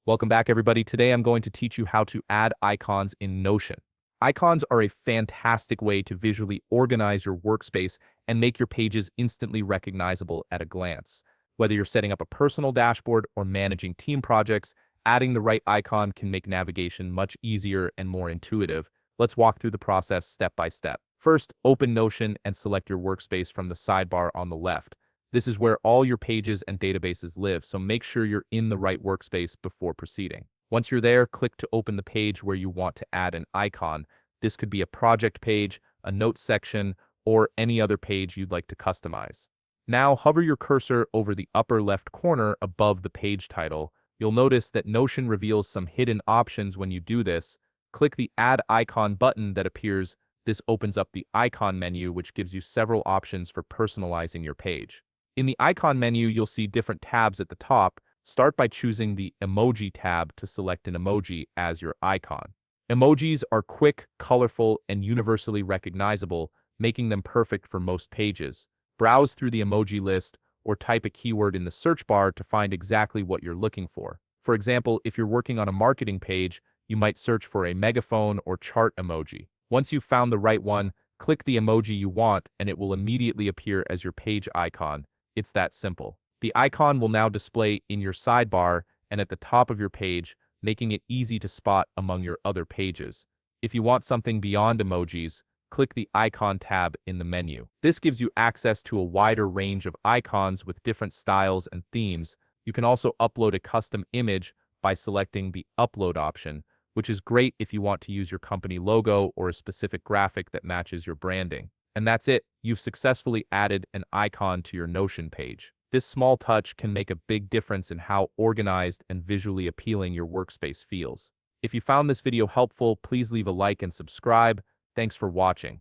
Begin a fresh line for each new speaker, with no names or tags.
Welcome back, everybody. Today I'm going to teach you how to add icons in Notion. Icons are a fantastic way to visually organize your workspace and make your pages instantly recognizable at a glance. Whether you're setting up a personal dashboard or managing team projects, adding the right icon can make navigation much easier and more intuitive. Let's walk through the process step by step. First, open Notion and select your workspace from the sidebar on the left. This is where all your pages and databases live, so make sure you're in the right workspace before proceeding. Once you're there, click to open the page where you want to add an icon. This could be a project page, a notes section, or any other page you'd like to customize. Now, hover your cursor over the upper left corner above the page title. You'll notice that Notion reveals some hidden options when you do this. Click the Add Icon button that appears. This opens up the icon menu, which gives you several options for personalizing your page. In the icon menu, you'll see different tabs at the top. Start by choosing the Emoji tab to select an emoji as your icon. Emojis are quick, colorful, and universally recognizable, making them perfect for most pages. Browse through the emoji list or type a keyword in the search bar to find exactly what you're looking for. For example, if you're working on a marketing page, you might search for a megaphone or chart emoji. Once you've found the right one, click the emoji you want and it will immediately appear as your page icon. It's that simple. The icon will now display in your sidebar and at the top of your page, making it easy to spot among your other pages. If you want something beyond emojis, click the Icon tab in the menu. This gives you access to a wider range of icons with different styles and themes. You can also upload a custom image by selecting the Upload option, which is great if you want to use your company logo or a specific graphic that matches your branding. And that's it. You've successfully added an icon to your Notion page. This small touch can make a big difference in how organized and visually appealing your workspace feels. If you found this video helpful, please leave a like and subscribe. Thanks for watching.